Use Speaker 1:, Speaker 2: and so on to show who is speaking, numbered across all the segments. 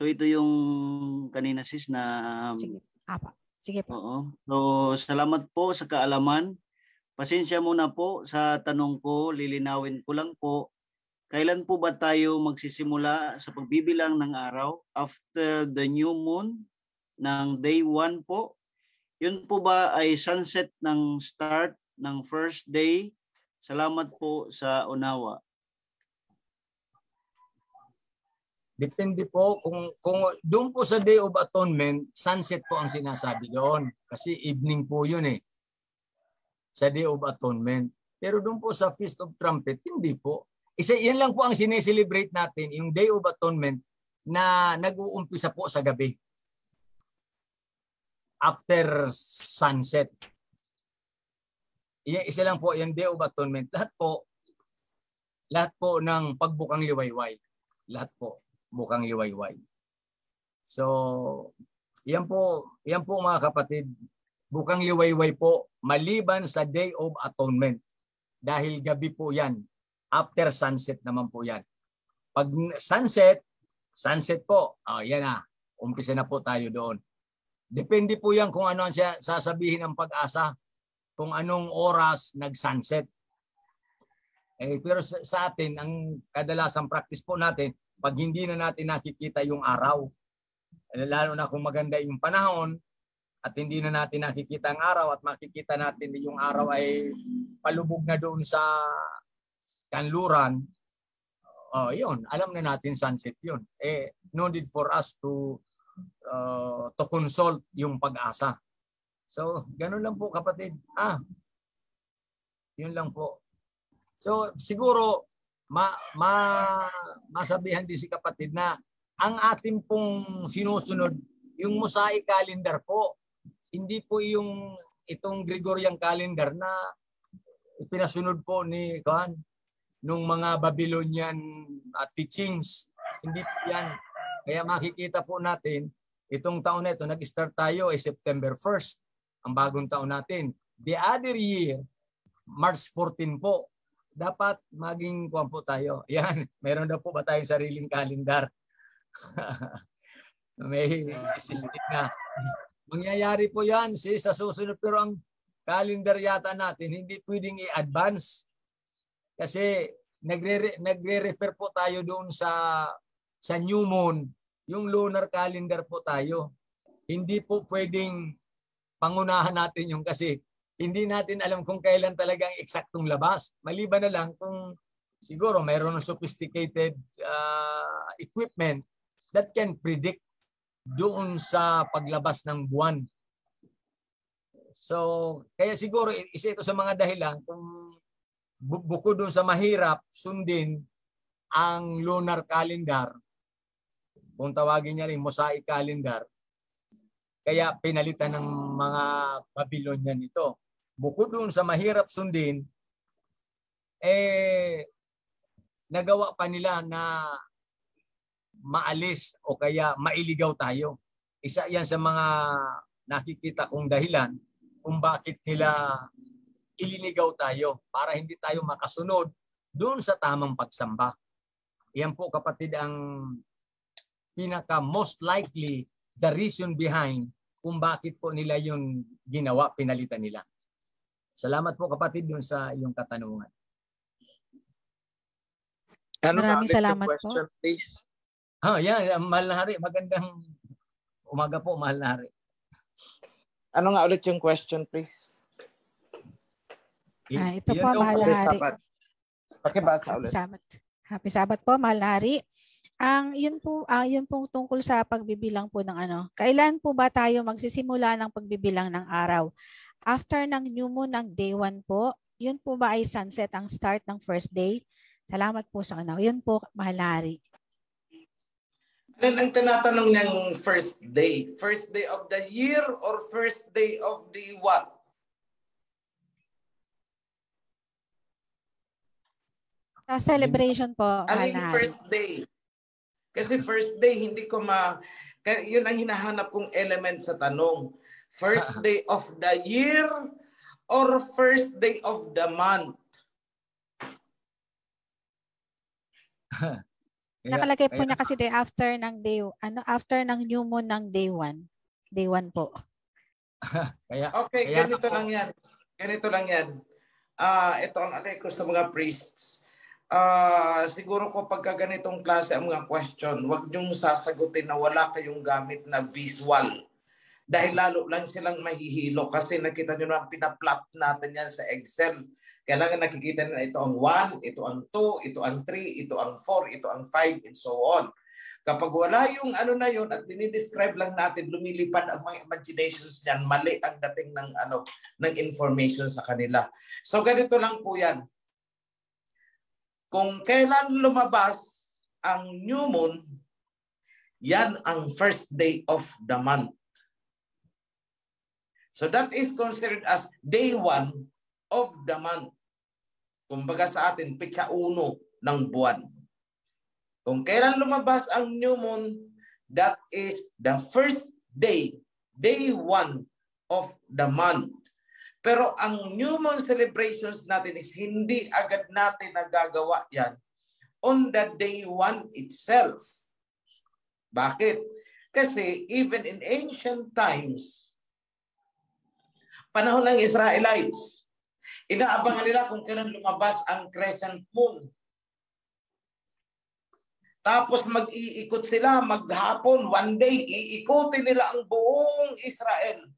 Speaker 1: So ito yung kanina sis na
Speaker 2: Sige. Apa. Sige po.
Speaker 1: oo. So salamat po sa kaalaman. Pasensya muna po sa tanong ko, lilinawin ko lang po. Kailan po ba tayo magsisimula sa pagbibilang ng araw? After the new moon ng day 1 po? Yun po ba ay sunset ng start ng first day? Salamat po sa unawa.
Speaker 3: Depende po kung doon po sa Day of Atonement, sunset po ang sinasabi doon. Kasi evening po yun eh. Sa Day of Atonement. Pero doon po sa Feast of Trumpet, hindi po. Yan lang po ang sineselebrate natin, yung Day of Atonement na nag-uumpisa po sa gabi. After sunset. Isa lang po yung Day of Atonement. Lahat po ng pagbukang liwayway. Lahat po bukang liwayway. So, yan po mga kapatid, bukang liwayway po maliban sa Day of Atonement. Dahil gabi po yan. After sunset naman po yan. Pag sunset po, yan na. Umpisa na po tayo doon. Depende po yan kung ano ang sasabihin ng Pag-asa, kung anong oras nag-sunset. Pero sa atin, ang kadalasang practice po natin, pag hindi na natin nakikita yung araw, lalo na kung maganda yung panahon, at hindi na natin nakikita ang araw at makikita natin yung araw ay palubog na doon sa kanluran, yun, alam na natin sunset yun. No need for us to consult yung Pag-asa. So, ganun lang po kapatid. Yun lang po. So, siguro, masabihan din si kapatid na ang ating pong sinusunod, yung Mosaic calendar po, hindi po yung itong Gregorian calendar na pinasunod po nung mga Babylonian teachings. Hindi po yan. Kaya makikita po natin, itong taon na ito, nag-start tayo September 1st, ang bagong taon natin. The other year, March 14 po. Dapat maging kuwan po tayo. Yan, meron na po ba tayong sariling kalendar? May system na. Mangyayari po yan sa susunod. Pero ang calendar yata natin, hindi pwedeng i-advance. Kasi nagre-refer po tayo doon sa new moon. Yung lunar calendar po tayo. Hindi po pwedeng pangunahan natin yung kasi hindi natin alam kung kailan talaga ang eksaktong labas. Maliban na lang kung siguro mayroon ng sophisticated equipment that can predict doon sa paglabas ng buwan. So, kaya siguro isa ito sa mga dahilan kung bukod doon sa mahirap sundin ang lunar calendar, kung tawagin niya rin Mosaic calendar, kaya pinalitan ng mga Babylonian ito. Bukod doon sa mahirap sundin, nagawa pa nila na maalis o kaya mailigaw tayo. Isa yan sa mga nakikita kong dahilan kung bakit nila ililigaw tayo para hindi tayo makasunod doon sa tamang pagsamba. Yan po kapatid ang pinaka most likely the reason behind kung bakit po nila yung ginawa, pinalitan nila. Salamat po kapatid dun sa iyong katanungan.
Speaker 2: Maraming salamat
Speaker 4: question,
Speaker 2: po.
Speaker 4: Please.
Speaker 3: Mahal na hari. Magandang umaga po, mahal na hari.
Speaker 4: Ano nga ulit yung question, please?
Speaker 2: Ito po, mahal na hari.
Speaker 4: Pakibasa ulit.
Speaker 2: Happy Sabbath po, mahal na hari. Yun po tungkol sa pagbibilang po ng kailan po ba tayo magsisimula ng pagbibilang ng araw? After ng new moon ng day 1 po, yun po ba ay sunset ang start ng first day? Salamat po sa Yun po, mahal na hari.
Speaker 5: Ang tinatanong niyang first day? First day of the year or first day of the what?
Speaker 2: Sa celebration po,
Speaker 5: Ano yung first day? Kasi first day, hindi ko yun ang hinahanap kong element sa tanong. First day of the year or first day of the month?
Speaker 2: Nakalagay po niya kasi day after ng after ng new moon ng day 1. Day 1 po.
Speaker 5: Okay, ganito lang yan. Ganito lang yan. Ito ang alay ko sa mga priests. Siguro ko pagka ganitong klase ang mga question, huwag niyong sasagutin na wala kayong gamit na visual. Dahil lalo lang silang mahihilo kasi nakita nyo na pinaplot natin yan sa Excel. Kailangan nakikita nyo na ito ang 1, ito ang 2, ito ang 3, ito ang 4, ito ang 5, and so on. Kapag wala yung ano na yun at dinidescribe lang natin, lumilipad ang mga imaginations niyan, mali ang dating ng information sa kanila. So ganito lang po yan. Kung kailan lumabas ang new moon, yan ang first day of the month. So that is considered as day 1 of the month. Kumbaga sa atin, pitsa 1 ng buwan. Kung kailan lumabas ang new moon, that is the first day, day 1 of the month. Pero ang new moon celebrations natin is hindi agad natin nagagawa yan on the day 1 itself. Bakit? Kasi even in ancient times, panahon ng Israelites, inaabangan nila kung kailan lumabas ang crescent moon. Tapos mag-iikot sila, maghapon, one day, iikutin nila ang buong Israel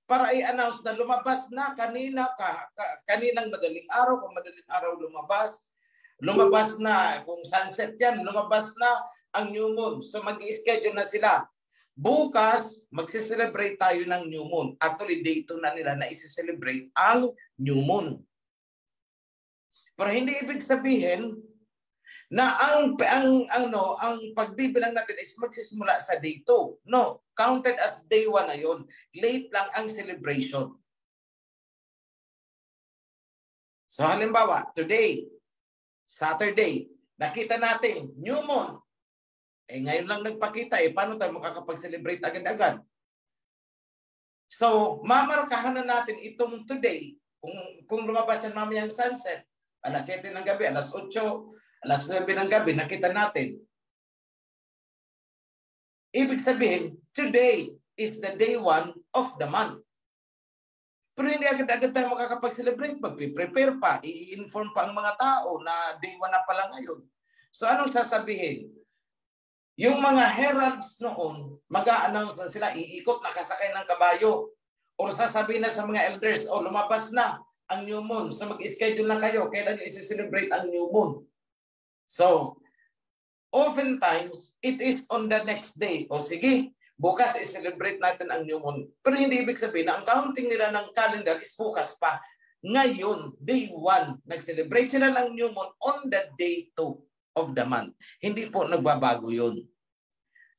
Speaker 5: para i-announce na lumabas na kaninang madaling araw, kung madaling araw lumabas na, kung sunset yan, lumabas na ang new moon. So mag-i-schedule na sila. Bukas, magsiselebrate tayo ng new moon. Actually, day 2 na nila na isi-celebrate ang new moon. Pero hindi ibig sabihin na ang pagbibilang natin is magsisimula sa day 2. No, counted as day 1 na yun. Late lang ang celebration. So halimbawa, today, Saturday, nakita natin, new moon. Ngayon lang nagpakita, paano tayo makakapag-celebrate agad-agad? So, mamarkahan na natin itong today, kung lumabas na mamayang sunset, alas 7 ng gabi, alas 8, alas 9 ng gabi, nakita natin. Ibig sabihin, today is the day 1 of the month. Pero hindi agad-agad tayo makakapag-celebrate. Mag-prepare pa, i-inform pa ang mga tao na day 1 na pala ngayon. So anong sasabihin? Yung mga heralds noon, mag-a-announce na sila, iikot, nakasakay ng kabayo. O sasabihin na sa mga elders, lumabas na ang new moon. So mag-schedule na kayo, kailan nyo isi-celebrate ang new moon. So, oftentimes, it is on the next day. O sige, bukas i-celebrate natin ang new moon. Pero hindi ibig sabihin na ang counting nila ng calendar is bukas pa. Ngayon, day 1, nag-celebrate sila ng new moon on the day 2 of the month. Hindi po nagbabago yun.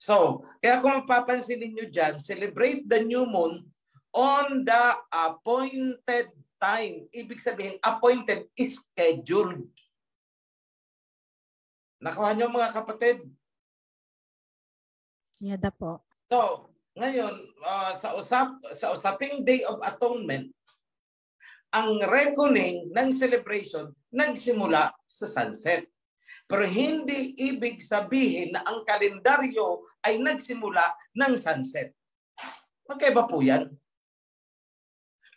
Speaker 5: So, kaya kung mapapansin niyo dyan, celebrate the new moon on the appointed time. Ibig sabihin, appointed is scheduled. Nakuha niyo mga kapatid?
Speaker 2: Yada po.
Speaker 5: So, ngayon, sa usaping Day of Atonement, ang reckoning ng celebration nagsimula sa sunset. Pero hindi ibig sabihin na ang kalendaryo ay nagsimula ng sunset. Magkaiba po yan.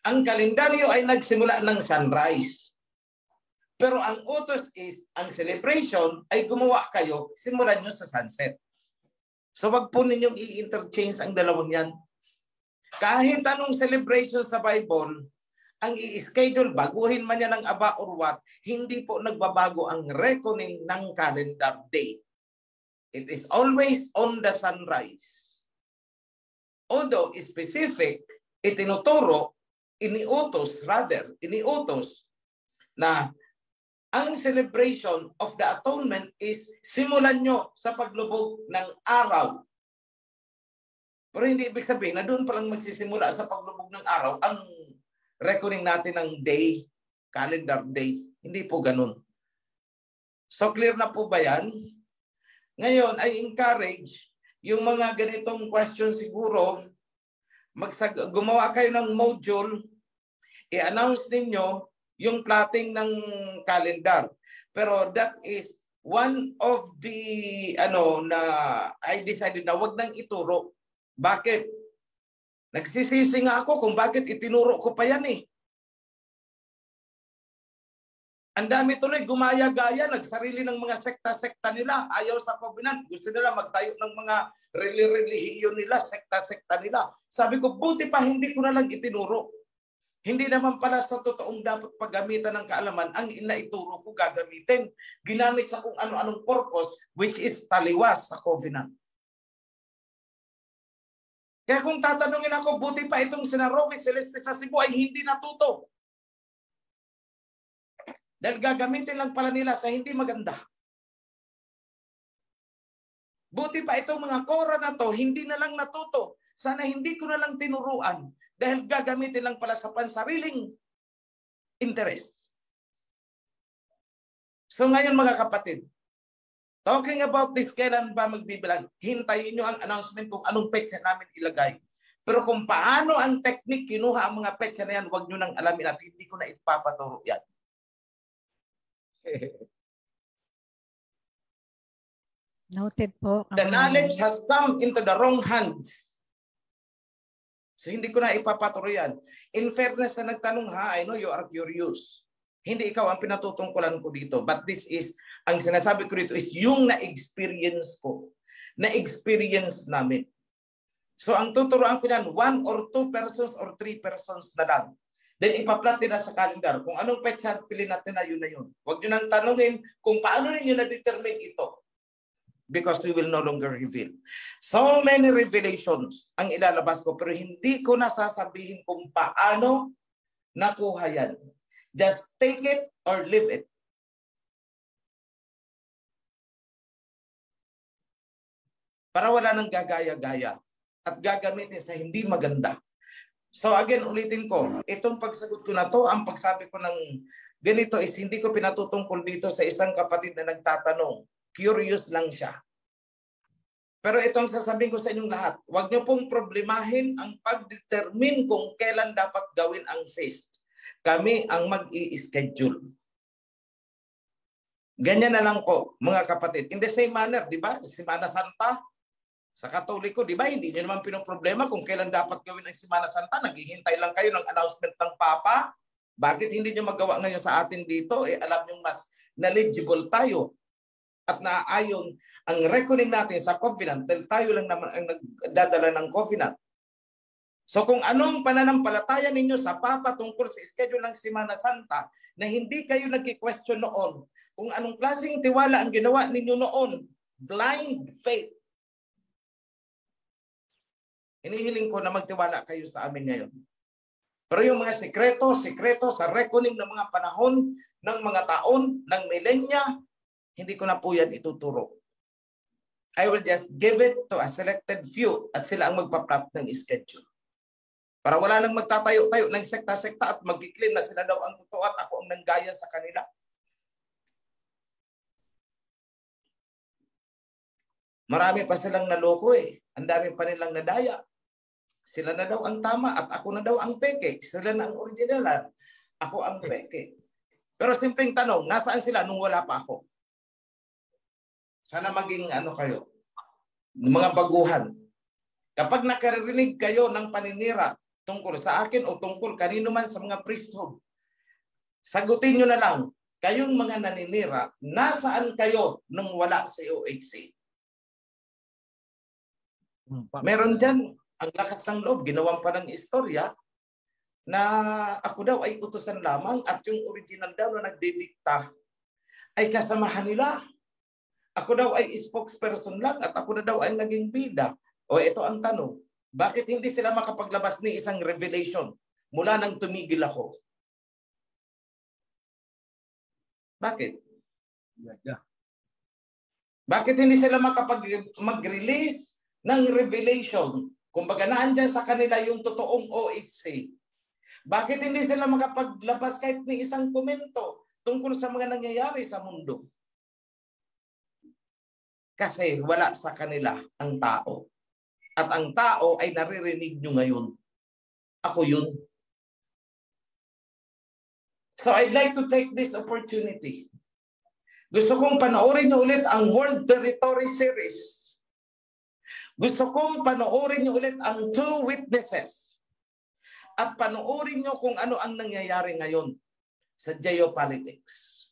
Speaker 5: Ang kalendaryo ay nagsimula ng sunrise. Pero ang utos is, ang celebration ay gumawa kayo, simulan nyo sa sunset. So wag po ninyong i-interchange ang dalawang yan. Kahit anong celebration sa Bible, ang i-schedule, baguhin man yan ng aba or what, hindi po nagbabago ang reckoning ng calendar day. It is always on the sunrise. Although specific, iniutos na ang celebration of the atonement is simulan nyo sa paglubog ng araw. Pero hindi ibig sabihin na doon palang magsisimula sa paglubog ng araw ang reckoning natin ng day, calendar day. Hindi po ganun. So clear na po ba yan? Ngayon, I encourage yung mga ganitong question siguro, gumawa kayo ng module, i-announce ninyo yung plotting ng calendar. Pero that is one of the na I decided na wag nang ituro. Bakit? Nagsisisi nga ako kung bakit itinuro ko pa yan eh. Ang dami tuloy gumaya-gaya, nagsarili ng mga sekta-sekta nila, ayaw sa covenant, gusto nila magtayo ng mga relihiyon nila, sekta-sekta nila. Sabi ko, buti pa hindi ko na lang itinuro. Hindi naman pala sa totoong dapat paggamitan ng kaalaman, ang inaituro ko gagamitin. Ginamit sa kung ano-anong purpose, which is taliwas sa covenant. Kaya kung tatanungin ako, buti pa itong sina Rovi Celeste sa Cebu ay hindi natuto. Dahil gagamitin lang pala nila sa hindi maganda. Buti pa itong mga kora na to, hindi na lang natuto. Sana hindi ko na lang tinuruan. Dahil gagamitin lang pala sa pansariling interest. So ngayon mga kapatid, talking about this, kailan ba magbibilang? Hintayin nyo ang announcement kung anong petsa namin ilagay. Pero kung paano ang technique kinuha ang mga petsa na yan, huwag nyo nang alamin at hindi ko na ipapaturo yan.
Speaker 2: Noted po.
Speaker 5: The knowledge has come into the wrong hands. So hindi ko na ipapaturo yan. In fairness na nagtanong ha, I know you are curious. Hindi ikaw ang pinatutungkulan ko dito. But this is, ang sinasabi ko dito is yung na-experience ko. Na-experience namin. So ang tuturuan ko yan, 1 or 2 persons or 3 persons na lang. Then ipaplat nila sa calendar. Kung anong petsa pili natin na yun na yun. Huwag nyo nang tanungin kung paano ninyo na-determine ito. Because we will no longer reveal. So many revelations ang ilalabas ko pero hindi ko nasasabihin kung paano nakuha yan. Just take it or leave it. Para wala nang gagaya-gaya at gagamitin sa hindi maganda. So again, ulitin ko, itong pagsagot ko na to, ang pagsabi ko ng ganito is hindi ko pinatutungkol dito sa isang kapatid na nagtatanong. Curious lang siya. Pero itong sasabihin ko sa inyong lahat, huwag niyo pong problemahin ang pag-determine kung kailan dapat gawin ang feast. Kami ang mag-i-schedule. Ganyan na lang po, mga kapatid. In the same manner, di ba? Semana Santa, sa Katoliko, di ba? Hindi niyo naman pinoproblema kung kailan dapat gawin ang Semana Santa. Naghihintay lang kayo ng announcement ng Papa. Bakit hindi niyo magawa ngayon sa atin dito? Alam niyo mas knowledgeable tayo. At naaayon ang reckoning natin sa covenant dahil tayo lang naman ang nagdadala ng covenant. So kung anong pananampalataya ninyo sa Papa tungkol sa schedule ng Semana Santa na hindi kayo nag-question noon, kung anong klaseng tiwala ang ginawa ninyo noon, blind faith. Hinihiling ko na magtiwala kayo sa amin ngayon. Pero yung mga sekreto sa reckoning ng mga panahon, ng mga taon, ng milenya, hindi ko na po yan ituturo. I will just give it to a selected few at sila ang magpa-plot ng schedule. Para wala nang magtatayo-tayo ng sekta-sekta at mag-claim na sila daw ang totoo at ako ang nanggaya sa kanila. Marami pa silang naloko eh. Ang dami pa nilang nadaya. Sila na daw ang tama at ako na daw ang peke. Sila na ang originalan. Ako ang peke. Pero simpleng tanong, nasaan sila nung wala pa ako? Sana maging kayo, mga baguhan. Kapag nakarinig kayo ng paninira tungkol sa akin o tungkol kanino man sa mga priesthood, sagutin nyo na lang, kayong mga naninira, nasaan kayo nung wala sa OHC? Meron dyan, ang lakas ng loob, ginawan pa ng istorya, na ako daw ay utusan lamang at yung original daw na nagdidikta ay kasamahan nila. Ako daw ay spokesperson lang at ako na daw ay naging bida. O ito ang tanong, bakit hindi sila makapaglabas ni isang revelation mula nang tumigil ako? Bakit? Bakit hindi sila mag-release ng revelation? Kumbaga naandyan sa kanila yung totoong OHC. Bakit hindi sila makapaglabas kahit ni isang komento tungkol sa mga nangyayari sa mundo? Kasi wala sa kanila ang tao. At ang tao ay naririnig nyo ngayon. Ako yun. So I'd like to take this opportunity Gusto kong panoorin niyo ulit ang World Territory Series. Gusto kong panoorin niyo ulit ang Two Witnesses. At panoorin niyo kung ano ang nangyayari ngayon sa geopolitics.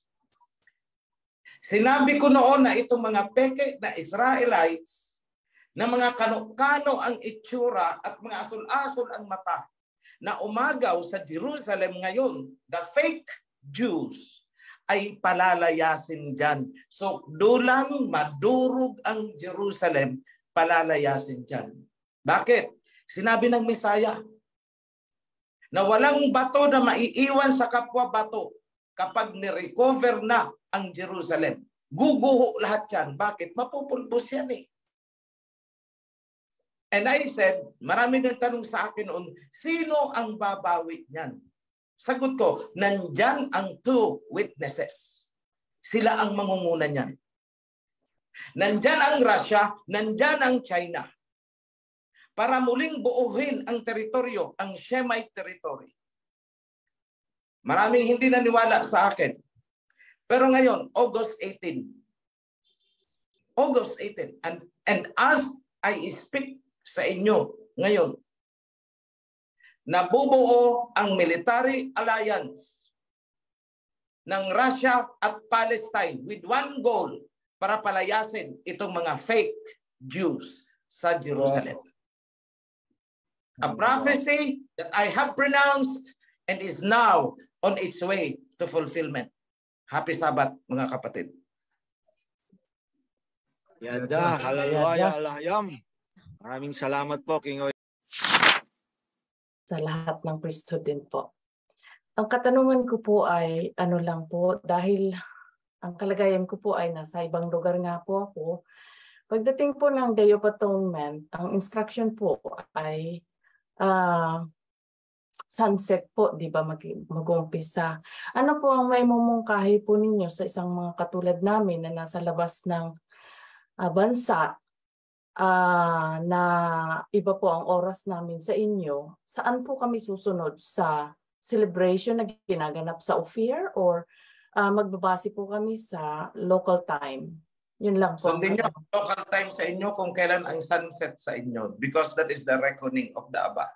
Speaker 5: Sinabi ko noon na itong mga peke na Israelites na mga kano-kano ang itsura at mga asul-asul ang mata na umagaw sa Jerusalem ngayon, the fake Jews, ay palalayasin dyan. So, dulang madurog ang Jerusalem, palalayasin dyan. Bakit? Sinabi ng Messiah na walang bato na maiiwan sa kapwa bato kapag nirecover na ang Jerusalem. Guguho lahat yan. Bakit? Mapupulbos yan eh. And I said, marami nagtanong sa akin noon, sino ang babawi niyan? Sagot ko, nandyan ang two witnesses. Sila ang mangunguna niyan. Nandyan ang Russia, nandyan ang China. Para muling buuhin ang teritoryo, ang Shemite territory. Maraming hindi naniwala sa akin. Pero ngayon, August 18. August 18. And as I speak sa inyo ngayon, nabubuo ang military alliance ng Russia at Palestine with one goal para palayasin itong mga fake Jews sa Jerusalem. A prophecy that I have pronounced and is now on its way to fulfillment. Happy Sabbath, mga kapatid.
Speaker 6: Yada, halalwaya, alahyam. Maraming salamat po, King Oy.
Speaker 7: Sa lahat ng priesthood din po. Ang katanungan ko po ay ano lang po, dahil ang kalagayan ko po ay nasa ibang lugar nga po ako. Pagdating po ng Day of Atonement, ang instruction po ay sunset po, di ba, mag-umpisa. Ano po ang may mumungkahi po ninyo sa isang mga katulad namin na nasa labas ng bansa, na iba po ang oras namin sa inyo? Saan po kami susunod? Sa celebration na ginaganap sa Ophir or magbabase po kami sa local time? Yun lang po.
Speaker 5: Sundin nyo local time sa inyo kung kailan ang sunset sa inyo because that is the reckoning of the Abba.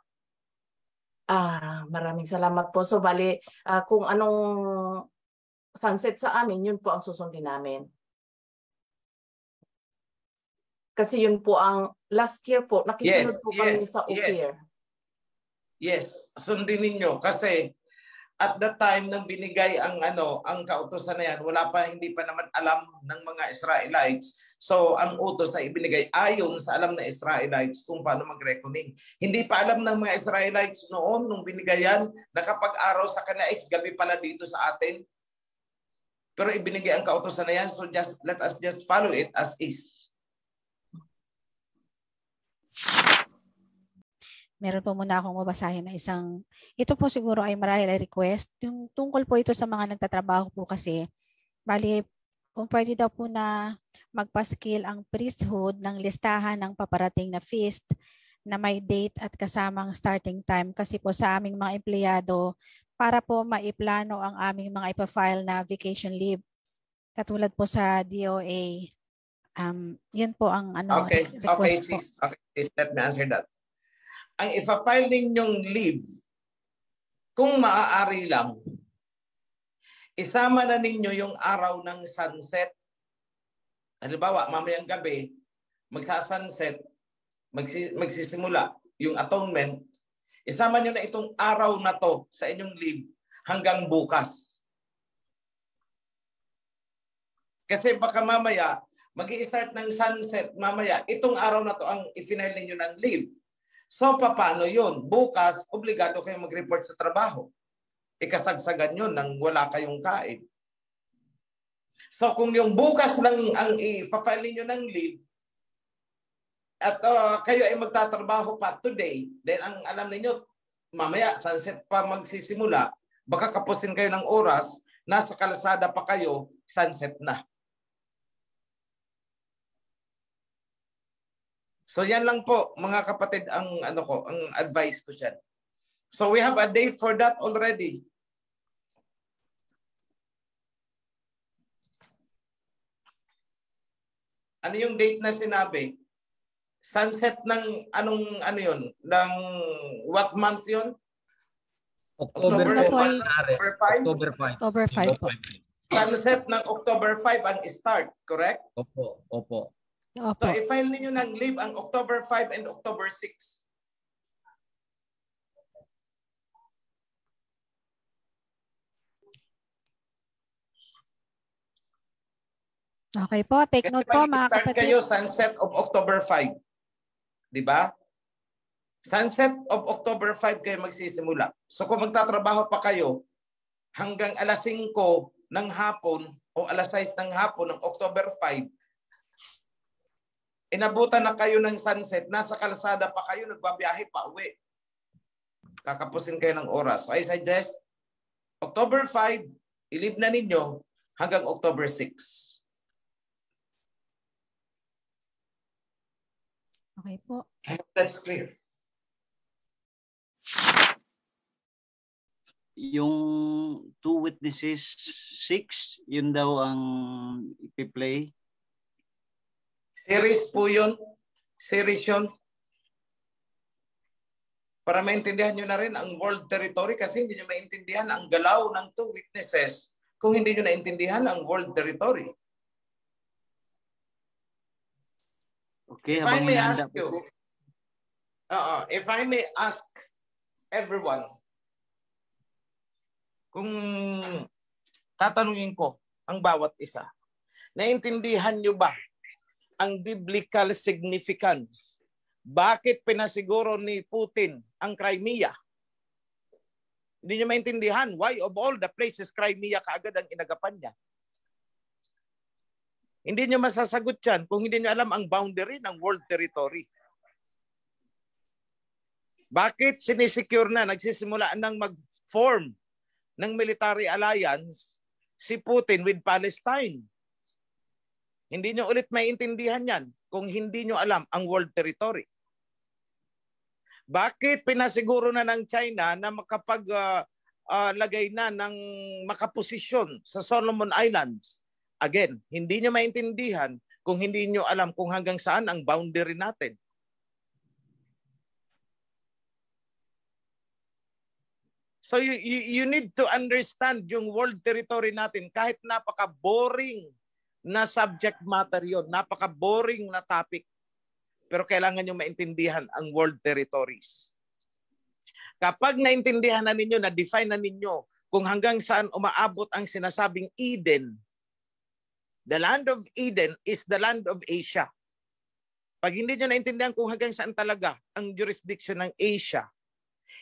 Speaker 7: Maraming salamat po. So bali, kung anong sunset sa amin, yun po ang susundin namin. Kasi yun po ang last year po, nakisunod po kami sa Ophir.
Speaker 5: Yes, sundin ninyo kasi at the time nang binigay ang ang kautusan na yan, hindi pa naman alam ng mga Israelites. So ang utos ay ibinigay ayon sa alam na Israelites kung paano mag-reckoning. Hindi pa alam ng mga Israelites noon nung binigay yan na kapag araw sa kanila is gabi pala dito sa atin. Pero ibinigay ang kautusan na yan, so let us just follow it as is.
Speaker 2: Meron po muna akong mabasahin na ito po siguro ay marahil ay request. Yung tungkol po ito sa mga nagtatrabaho po kasi, bali, kung pwede daw po na magpaskil ang priesthood ng listahan ng paparating na feast na may date at kasamang starting time kasi po sa aming mga empleyado para po maiplano ang aming mga ipafile na vacation leave. Katulad po sa DOA. Yun po ang request po.
Speaker 5: Okay, sis, let me answer that. Ang ipa-file ninyong leave, kung maaari lang, isama na ninyo yung araw ng sunset. Halimbawa, mamayang gabi, magsa-sunset, magsisimula yung atonement, isama nyo na itong araw na to sa inyong leave hanggang bukas. Kasi baka mamaya, mag-i-start ng sunset, mamaya, itong araw na to ang i-final ninyo ng leave. So, paano yun? Bukas, obligado kayong mag-report sa trabaho. Ikasagsagan yun nang wala kayong kain. So, kung yung bukas lang ang i-file ninyo ng leave, at kayo ay magtatrabaho pa today, then ang alam ninyo, mamaya, sunset pa magsisimula, baka kapusin kayo ng oras, nasa kalsada pa kayo, sunset na. So yan lang po mga kapatid ang ang advice ko diyan. So we have a date for that already. Ano yung date na sinabi? Sunset ng ano yun? Ng what month yun?
Speaker 3: October
Speaker 2: Ano po
Speaker 3: 5.
Speaker 2: ay-
Speaker 3: October 5.
Speaker 2: October 5 po.
Speaker 5: Sunset ng October 5 ang start, correct?
Speaker 3: Opo, opo.
Speaker 5: So
Speaker 2: Opo.
Speaker 5: i-file ninyo ng leave ang October 5 and October 6.
Speaker 2: Okay po. Take
Speaker 5: Kasi
Speaker 2: note po mga
Speaker 5: mag-start
Speaker 2: kapatid.
Speaker 5: kayo sunset of October 5. Di ba? Sunset of October 5 kayo magsisimula. So kung magtatrabaho pa kayo hanggang alas 5 ng hapon o alas 6 ng hapon ng October 5, inabutan na kayo ng sunset, nasa kalsada pa kayo, nagbabiyahe pa uwi. Kakapusin kayo ng oras. So I suggest, October 5, i-leave na ninyo hanggang October 6.
Speaker 2: Okay po.
Speaker 5: I hope that's clear.
Speaker 1: Yung two witnesses, 6, yun daw ang ipi-play.
Speaker 5: Series po yun. Series yun. Para maintindihan nyo na rin ang world territory kasi hindi nyo maintindihan ang galaw ng two witnesses kung hindi nyo naintindihan ang world territory.
Speaker 1: Okay,
Speaker 5: If I
Speaker 1: habang
Speaker 5: may ask
Speaker 1: hinahanda
Speaker 5: you,
Speaker 1: po.
Speaker 5: if I may ask everyone, kung tatanungin ko ang bawat isa, naintindihan nyo ba ang biblical significance? Bakit pinasiguro ni Putin ang Crimea? Hindi nyo maintindihan. Why of all the places Crimea kaagad ang inagapan niya? Hindi nyo masasagot yan kung hindi nyo alam ang boundary ng world territory. Bakit sinisecure na, nagsisimula ng mag-form ng military alliance si Putin with Palestine? Hindi nyo ulit maintindihan yan kung hindi nyo alam ang world territory. Bakit pinasiguro na ng China na makapaglagay na ng makaposisyon sa Solomon Islands? Again, hindi nyo maintindihan kung hindi nyo alam kung hanggang saan ang boundary natin. So you need to understand yung world territory natin kahit napaka-boring na subject matter yon, napaka-boring na topic. Pero kailangan nyo maintindihan ang world territories. Kapag naintindihan na ninyo, na-define na ninyo kung hanggang saan umaabot ang sinasabing Eden, the land of Eden is the land of Asia. Pag hindi nyo naintindihan kung hanggang saan talaga ang jurisdiction ng Asia,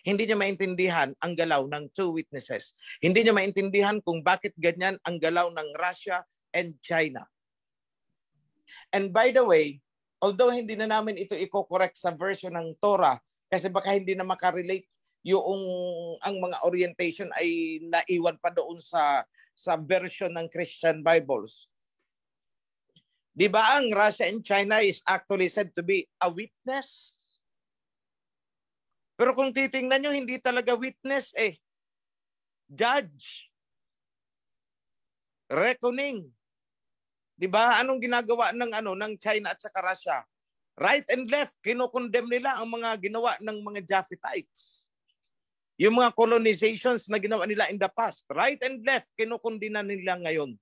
Speaker 5: hindi nyo maintindihan ang galaw ng two witnesses. Hindi nyo maintindihan kung bakit ganyan ang galaw ng Russia and China. And by the way, although hindi na namin ito i-correct sa version ng Torah, kasi baka hindi na makarelate yung ang mga orientation ay naiwan pa doon sa version ng Christian Bibles. Di ba ang Russia and China is actually said to be a witness? Pero kung titingnan nyo, hindi talaga witness eh. Judge. Reckoning. Di ba? Anong ginagawa ng China at saka Russia? Right and left, kinokondemn nila ang mga ginawa ng mga Japhetites. Yung mga colonizations na ginawa nila in the past. Right and left, kinokondina nila ngayon.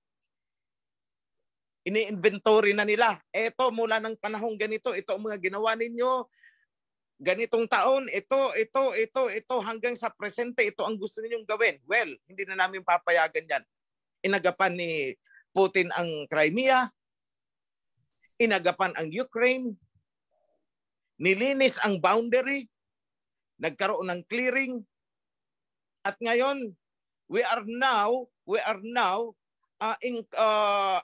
Speaker 5: Ini-inventory na nila. Ito, mula ng panahong ganito, ito ang mga ginawa ninyo. Ganitong taon, ito, hanggang sa presente, ito ang gusto ninyong gawin. Well, hindi na namin papayagan yan. Inagapan ni Putin ang Crimea, inagapan ang Ukraine, nilinis ang boundary, nagkaroon ng clearing, at ngayon, we are now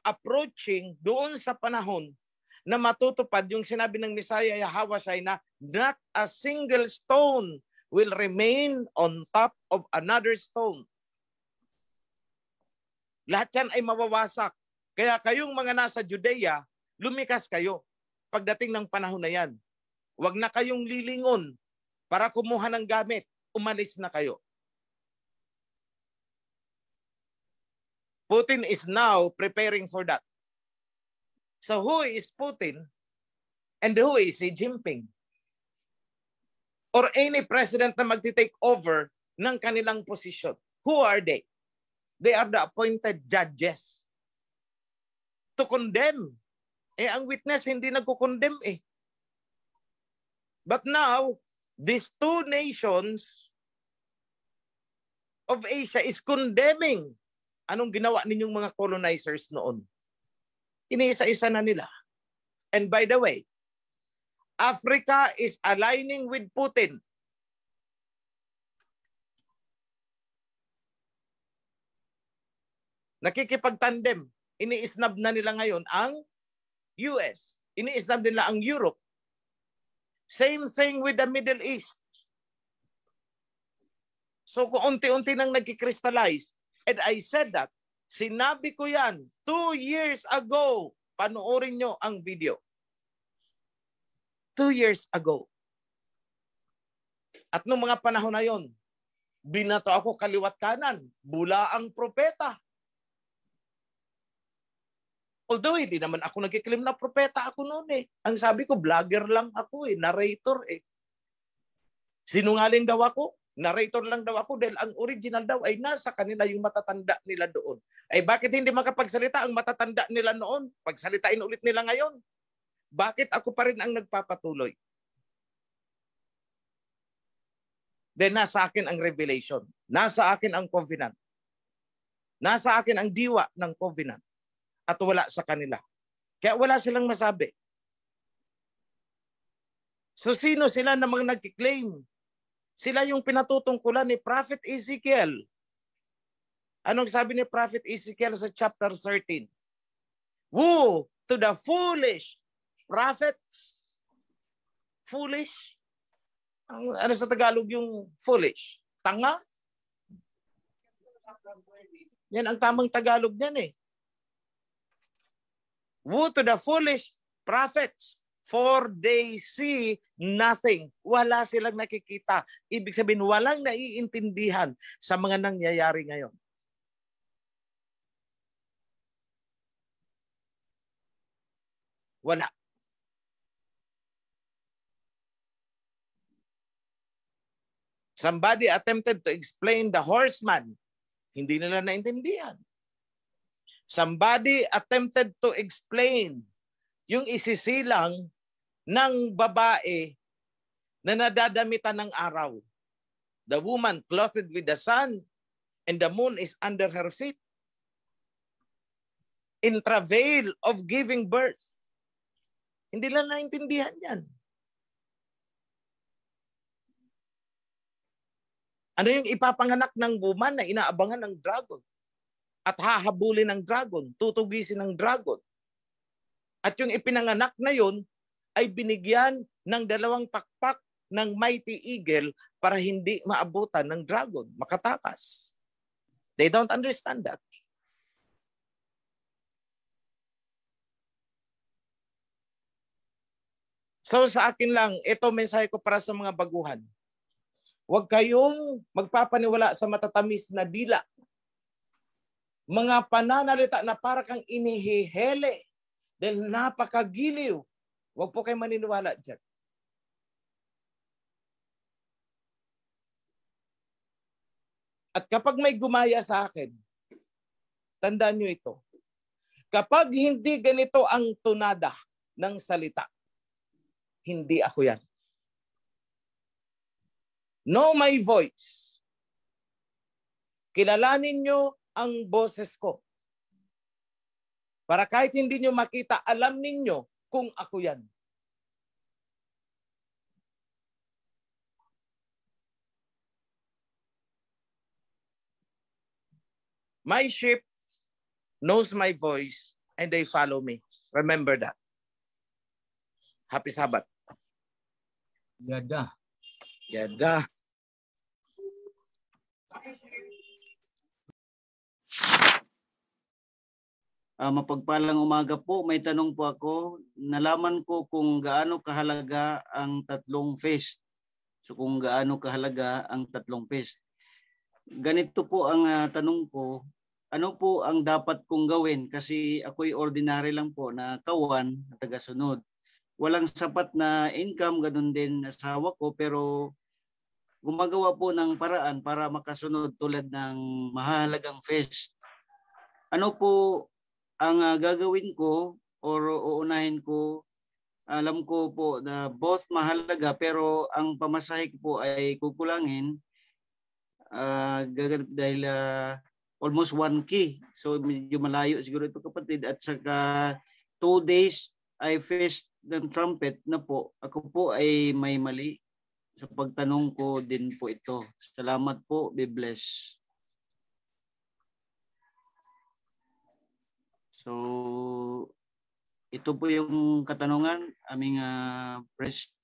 Speaker 5: approaching doon sa panahon na matutupad yung sinabi ng Messiah Yahawashai na not a single stone will remain on top of another stone. Lahat yan ay mawawasak. Kaya kayong mga nasa Judea, lumikas kayo pagdating ng panahon na yan. Huwag na kayong lilingon para kumuha ng gamit. Umalis na kayo. Putin is now preparing for that. So who is Putin and who is Xi Jinping? Or any president na magti-take over ng kanilang posisyon. Who are they? They are the appointed judges to condemn. Ang witness hindi nagko-condemn eh. But now, these two nations of Asia is condemning anong ginawa ninyong mga colonizers noon. Iniisa-isa na nila. And by the way, Africa is aligning with Putin. Nakikipagtandem. Iniisnab na nila ngayon ang US. Iniisnab nila ang Europe. Same thing with the Middle East. So kung unti-unti nang nagkikrystallize, and I said that, sinabi ko yan 2 years ago. Panoorin nyo ang video. 2 years ago. At nung mga panahon na yon, binato ako kaliwat kanan. Bula ang propeta. Although hindi naman ako nagkiklaim na propeta ako noon eh. Ang sabi ko, vlogger lang ako eh, narrator eh. Sinungaling daw ako, narrator lang daw ako dahil ang original daw ay nasa kanila yung matatanda nila doon. Ay bakit hindi makapagsalita ang matatanda nila noon? Pagsalitain ulit nila ngayon. Bakit ako pa rin ang nagpapatuloy? Then nasa akin ang revelation. Nasa akin ang covenant. Nasa akin ang diwa ng covenant. At wala sa kanila. Kaya wala silang masabi. So sino sila na mga nag-claim? Sila yung pinatutungkulan ni Prophet Ezekiel. Anong sabi ni Prophet Ezekiel sa chapter 13? Woe to the foolish prophets. Foolish? Ano sa Tagalog yung foolish? Tanga? Yan ang tamang Tagalog niyan eh. Woe to the foolish prophets, for they see nothing. Wala silang nakikita. Ibig sabihin, walang naiintindihan sa mga nangyayari ngayon. Wala. Somebody attempted to explain the horseman. Hindi nila naintindihan. Somebody attempted to explain yung isisilang ng babae na nadadamitan ng araw. The woman clothed with the sun and the moon is under her feet. In travail of giving birth. Hindi lang naintindihan yan. Ano yung ipapanganak ng woman na inaabangan ng dragon? At hahabulin ng dragon, tutugisin ng dragon. At yung ipinanganak na yun ay binigyan ng 2 pakpak ng mighty eagle para hindi maabutan ng dragon, makatakas. They don't understand that. So sa akin lang, ito mensahe ko para sa mga baguhan. Huwag kayong magpapaniwala sa matatamis na dila. Mga pananalita na para kang inihihele dahil napakagiliw. Huwag po kayo maniniwala dyan. At kapag may gumaya sa akin, tandaan nyo ito. Kapag hindi ganito ang tunada ng salita, hindi ako yan. Know my voice. Kilalanin nyo ang boses ko. Para kahit hindi nyo makita, alam ninyo kung ako yan. My sheep knows my voice and they follow me. Remember that. Happy Sabbath.
Speaker 3: Yada.
Speaker 6: Yada.
Speaker 1: Mapagpalang umaga po. May tanong po ako. Nalaman ko kung gaano kahalaga ang 3 feast. So kung gaano kahalaga ang 3 feast. Ganito po ang tanong ko. ano po ang dapat kong gawin kasi ako'y ordinary lang po na kawan na tagasunod. Walang sapat na income, ganun din asawa ko, pero gumagawa po ng paraan para makasunod tulad ng mahalagang fest. Ano po ang gagawin ko or uunahin ko? Alam ko po na both mahalaga pero ang pamasahe ko po ay kukulangin dahil almost 1K. So medyo malayo siguro ito kapatid. At saka 2 days ay fest ng trumpet na po. Ako po ay may mali sa pagtanong ko din po ito. Salamat po. Be blessed. So ito po yung katanungan aming Priest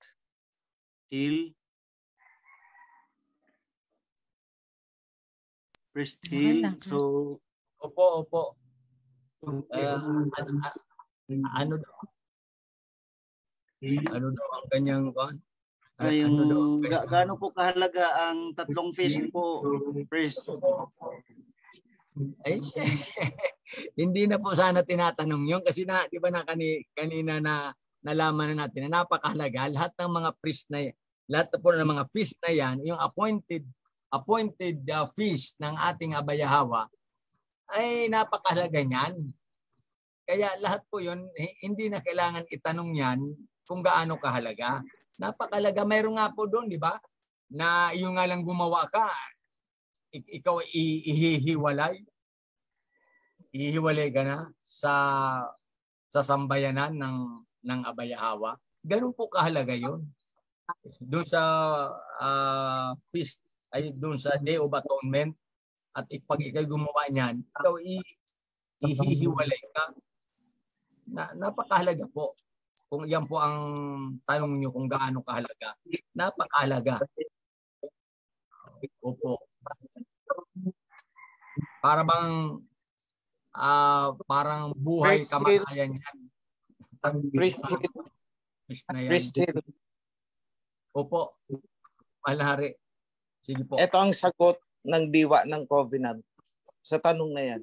Speaker 1: Hill. Priest Hill. So
Speaker 3: Opo. Ano daw? Ano daw ang kanyang kan?
Speaker 1: Gaano po kahalaga ang 3 feast po, Priest?
Speaker 3: Ay, hindi na po sana tinatanong yun kasi di ba kanina na nalaman na natin na napakahalaga lahat ng mga priest na lahat po ng mga feast na yan, yung appointed feast ng ating Abayahawa ay napakahalaga niyan. Kaya lahat po yun, hindi na kailangan itanong yan kung gaano kahalaga. Napakahalaga. Mayroon nga po doon, di ba? Na yung nga lang gumawa ka, ikaw ihihiwalay ka na sa sambayanan ng Abayahawa. Ganun po kahalaga yun. Doon sa feast, ay doon sa Day of Atonement, at pag ikaw gumawa niyan, ikaw ihihiwalay ka. Napakahalaga po. Kung yan po ang tanong niyo kung gaano kahalaga. Napakahalaga. Opo. Para bang parang buhay kamatayan yan.
Speaker 4: Priest
Speaker 3: na yan. Opo. Malari. Sige po.
Speaker 4: Ito ang sagot ng diwa ng covenant sa tanong na yan.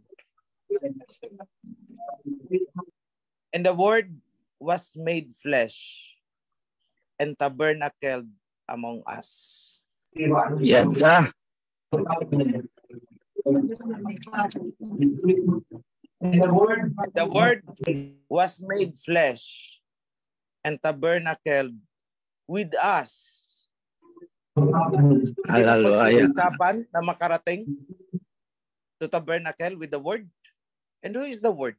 Speaker 4: And the word was made flesh and tabernacled among us.
Speaker 5: Yan na.
Speaker 4: The word was made flesh and tabernacled with us.
Speaker 5: Hallelujah.
Speaker 4: Usapan na makarating to tabernacle with the word. And who is the word?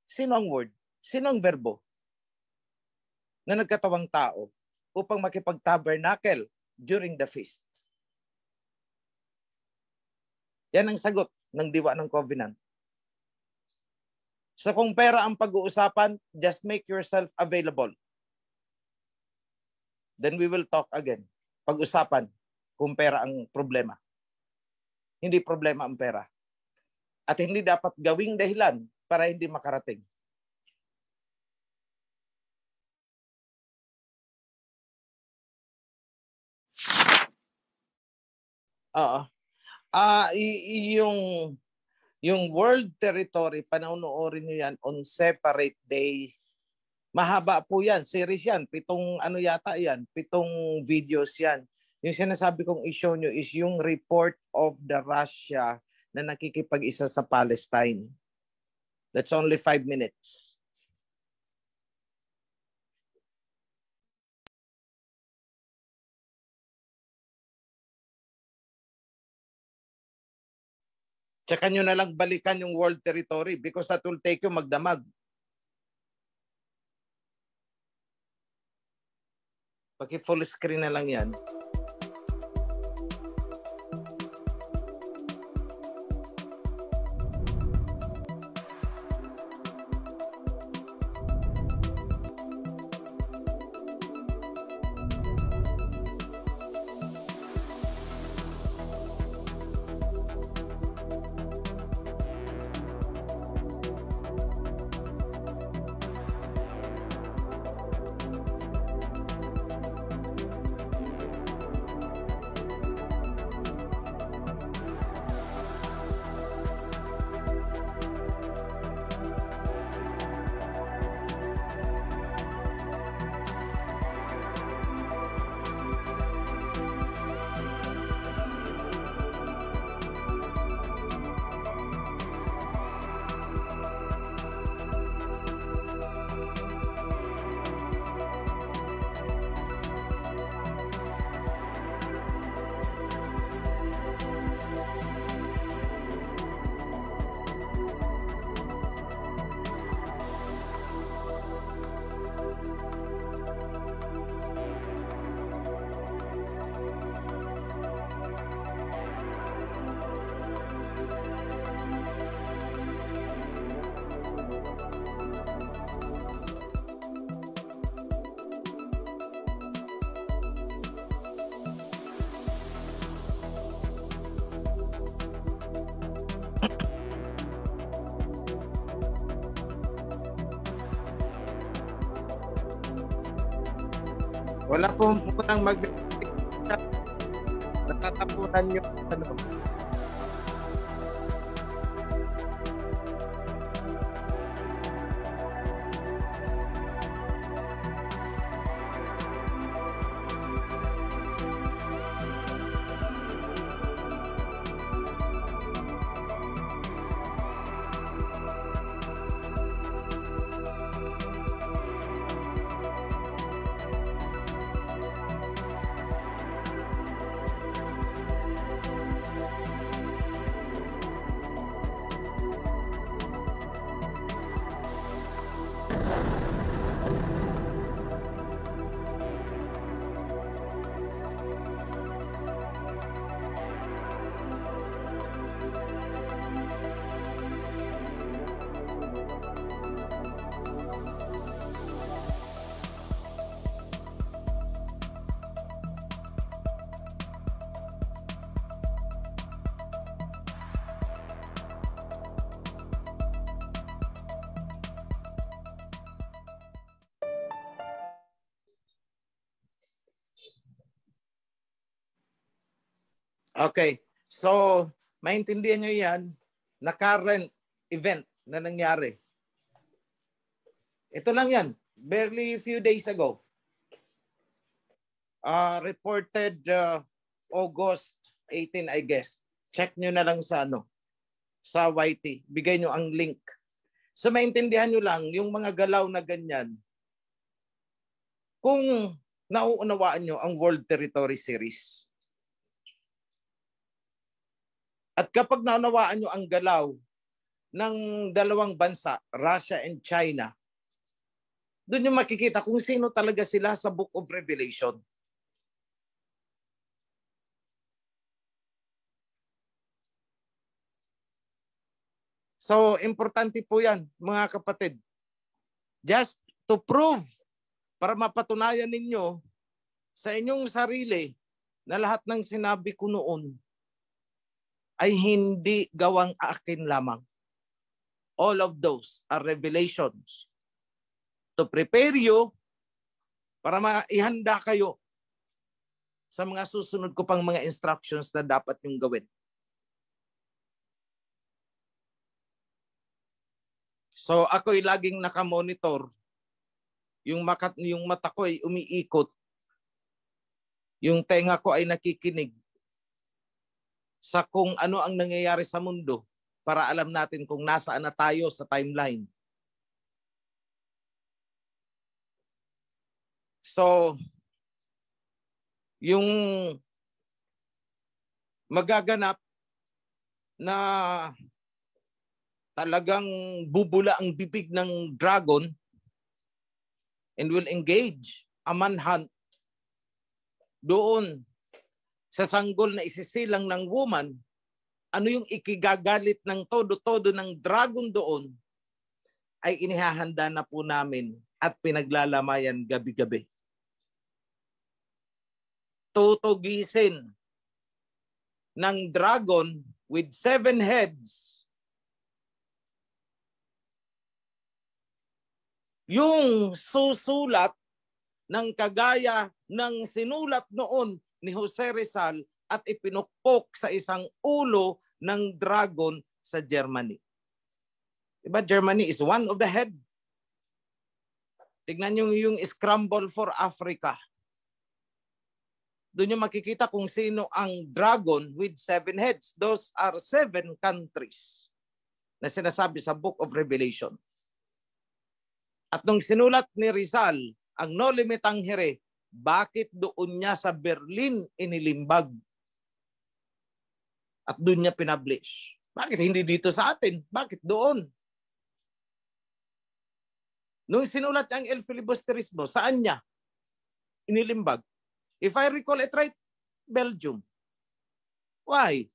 Speaker 4: Sino ang word? Sino ang verbo na nagkatawang tao upang makipag-tabernacle during the feast? Yan ang sagot ng diwa ng covenant. So kung pera ang pag-uusapan, just make yourself available. Then we will talk again. Pag-usapan kung pera ang problema. Hindi problema ang pera. At hindi dapat gawing dahilan para hindi makarating. Yung world territory, panonoorin nyo yan on separate day. Mahaba po yan, series yan, 7 videos yan. Yung sinasabi kong i-show nyo is yung report of the Russia na nakikipag-isa sa Palestine. That's only 5 minutes. Tsaka nyo na lang balikan yung world territory because that will take you magdamag. Paki-full screen na lang yan. Wala pong munang natatapunan yung ano. Okay. So, maintindihan nyo yan na current event na nangyari. Ito lang yan. Barely a few days ago. Reported August 18, I guess. Check nyo na lang sa sa YT. Bigay nyo ang link. So, maintindihan nyo lang yung mga galaw na ganyan. Kung nauunawaan nyo ang World Territory Series. At kapag naunawaan nyo ang galaw ng dalawang bansa, Russia and China, doon yung makikita kung sino talaga sila sa Book of Revelation. So, importante po yan, mga kapatid. Just to prove, para mapatunayan ninyo sa inyong sarili na lahat ng sinabi ko noon ay hindi gawang akin lamang. All of those are revelations to prepare you para maihanda kayo sa mga susunod ko pang mga instructions na dapat yung gawin. So ako'y laging nakamonitor. Yung mata ko ay umiikot. Yung tenga ko ay nakikinig sa kung ano ang nangyayari sa mundo para alam natin kung nasaan na tayo sa timeline. So, yung magaganap na talagang bubula ang bibig ng dragon and will engage a manhunt doon sa sanggol na isisilang ng woman, ano yung ikigagalit ng todo-todo ng dragon doon, ay inihahanda na po namin at pinaglalamayan gabi-gabi. Tutugisin ng dragon with 7 heads yung susulat ng kagaya ng sinulat noon ni Jose Rizal at ipinukpok sa isang ulo ng dragon sa Germany. Diba Germany is one of the head? Tignan nyo yung Scramble for Africa. Doon nyo makikita kung sino ang dragon with 7 heads. Those are 7 countries na sinasabi sa Book of Revelation. At nung sinulat ni Rizal ang No Limit Tangere, bakit doon niya sa Berlin inilimbag? At doon niya pinablish. Bakit hindi dito sa atin? Bakit doon? Nung sinulat niya ang El Filibusterismo, saan niya inilimbag? If I recall it right, Belgium. Why?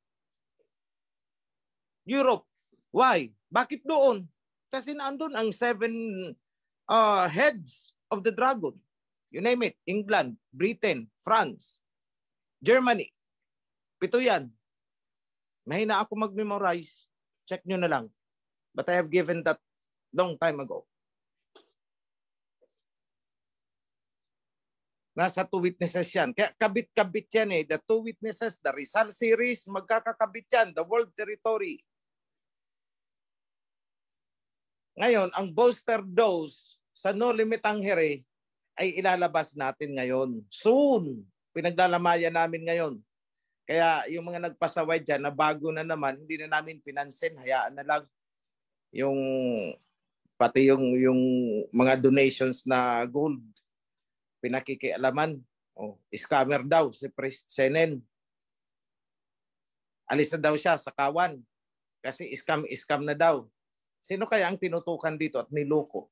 Speaker 4: Europe. Why? Bakit doon? Kasi naandun ang 7 heads of the dragon. You name it. England, Britain, France, Germany. 7 yan. Mahina ako mag-memorize. Check nyo na lang. But I have given that long time ago. Nasa Two Witnesses yan. Kaya kabit-kabit yan eh. The Two Witnesses, the Rizal series, magkakakabit yan. The World Territory. Ngayon, ang booster dose sa No Limit Tangere ay ilalabas natin ngayon. Soon. Pinaglalamayan namin ngayon. Kaya yung mga nagpasaway dyan na bago na naman, hindi na namin pinansin. Hayaan na lang. Yung pati yung mga donations na gold, pinakikialaman. Scammer daw si Priest Senen. Alis na daw siya sa kawan. Kasi scam na daw. Sino kaya ang tinutukan dito at niloko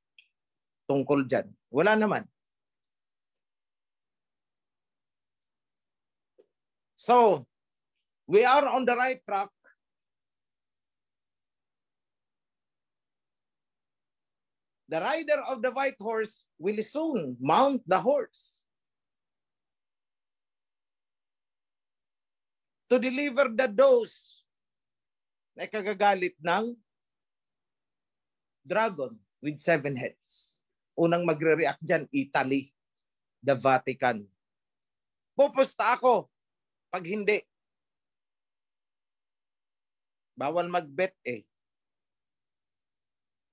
Speaker 4: tungkol dyan? Wala naman. So, we are on the right track. The rider of the white horse will soon mount the horse to deliver the dose na kagagalit ng dragon with 7 heads. Unang magre-react dyan, Italy, the Vatican. Pupusta ako pag hindi. Bawal mag-bet eh.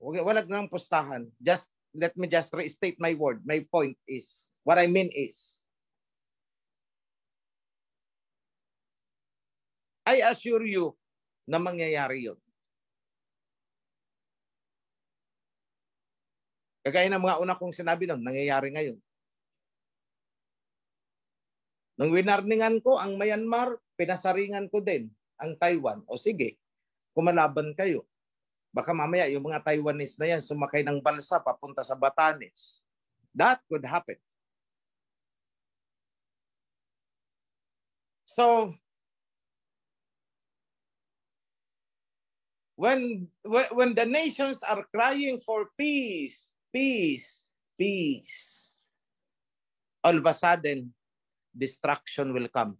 Speaker 4: Walag nang pustahan. Let me just restate my word. My point is, what I mean is, I assure you na mangyayari yun. Kagaya ng mga una kong sinabi nun, nangyayari ngayon. Nung winarningan ko ang Myanmar, pinasaringan ko din ang Taiwan. O sige, kumalaban kayo. Baka mamaya yung mga Taiwanese na yan sumakay ng balsa papunta sa Batanes. That could happen. So, when the nations are crying for peace, peace, peace, all of a sudden, destruction will come.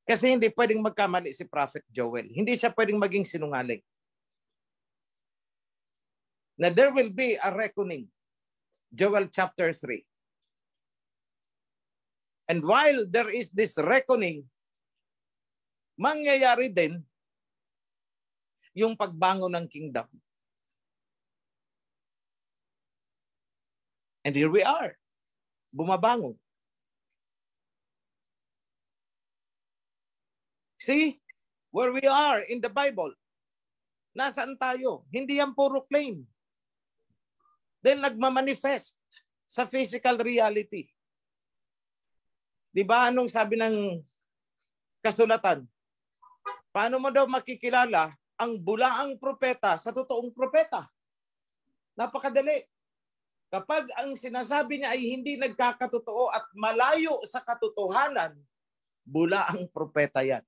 Speaker 4: Kasi hindi pwedeng magkamali si Prophet Joel. Hindi siya pwedeng maging sinungaling. Na there will be a reckoning. Joel chapter 3. And while there is this reckoning, mangyayari din yung pagbangon ng kingdom. And here we are. Bumabangon. See, where we are in the Bible. Nasaan tayo? Hindi yan puro claim. Then nagmamanifest sa physical reality. Di ba anong sabi ng kasulatan? Paano mo daw makikilala ang bulaang propeta sa totoong propeta? Napakadali. Kapag ang sinasabi niya ay hindi nagkakatotoo at malayo sa katotohanan, bulaang propeta yan.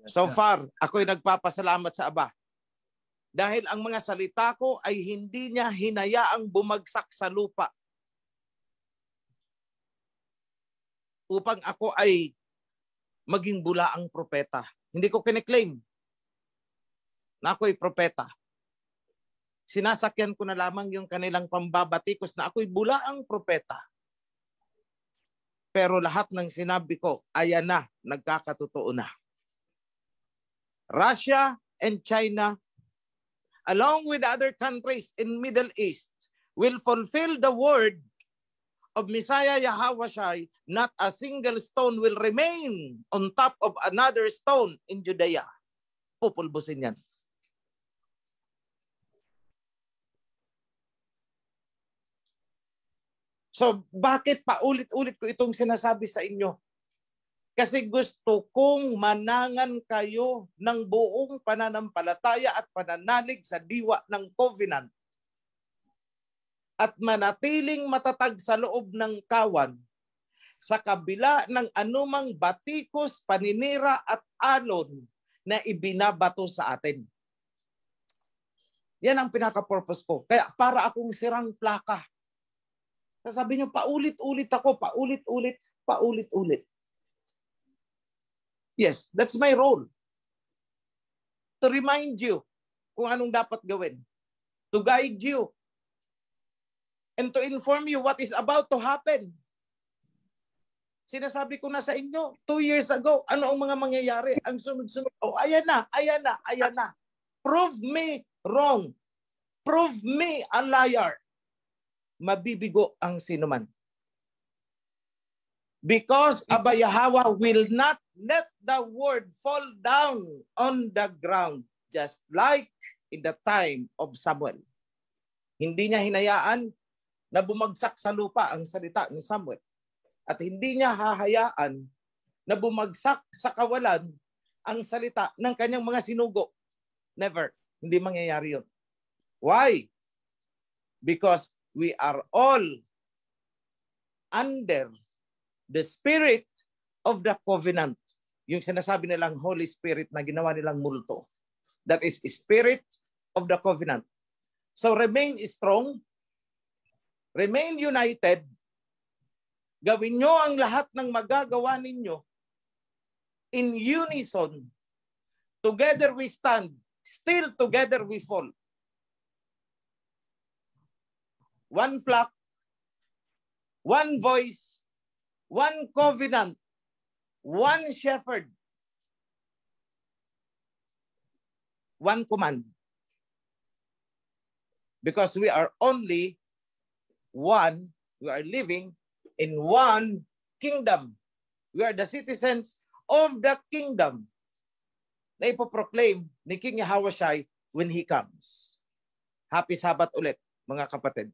Speaker 4: So far, ako'y nagpapasalamat sa Aba. Dahil ang mga salita ko ay hindi niya hinayaang bumagsak sa lupa. Upang ako ay maging bulaang propeta. Hindi ko kiniklaim na ako'y propeta. Sinasakyan ko na lamang yung kanilang pambabatikos na ako'y bulaang propeta. Pero lahat ng sinabi ko, ayan na, nagkakatotoo na. Russia and China, along with other countries in Middle East, will fulfill the word of Messiah Yahawashi. Not a single stone will remain on top of another stone in Judea. Pupulbusin yan. So, bakit paulit-ulit ko itong sinasabi sa inyo? Kasi gusto kong manangan kayo ng buong pananampalataya at pananalig sa diwa ng covenant. At manatiling matatag sa loob ng kawan sa kabila ng anumang batikos, paninira at alon na ibinabato sa atin. Yan ang pinaka-purpose ko. Kaya para akong sirang plaka. Sasabi niyo, paulit-ulit ako, paulit-ulit, paulit-ulit. Yes, that's my role. To remind you kung anong dapat gawin. To guide you. and to inform you what is about to happen. Sinasabi ko na sa inyo, 2 years ago, ano ang mga mangyayari? Ang sunod-sunod, ayan na. Prove me wrong. Prove me a liar. Mabibigo ang sinuman. Because Abba Yahweh will not let the word fall down on the ground, just like in the time of Samuel. Hindi niya hinayaan na bumagsak sa lupa ang salita ni Samuel. At hindi niya hahayaan na bumagsak sa kawalan ang salita ng kanyang mga sinugo. Never. Hindi mangyayari yun. Why? Because we are all under the spirit of the covenant. Yung sinasabi nilang Holy Spirit na ginawa nilang multo. That is spirit of the covenant. So remain strong. Remain united. Gawin nyo ang lahat ng magagawa ninyo in unison. Together we stand. Still together we fall. One flock, one voice, one covenant, one shepherd, one command. Because we are only one, we are living in one kingdom. We are the citizens of the kingdom na ipoproclaim ni King Yahawashi when He comes. Happy Sabbath ulit, mga kapatid.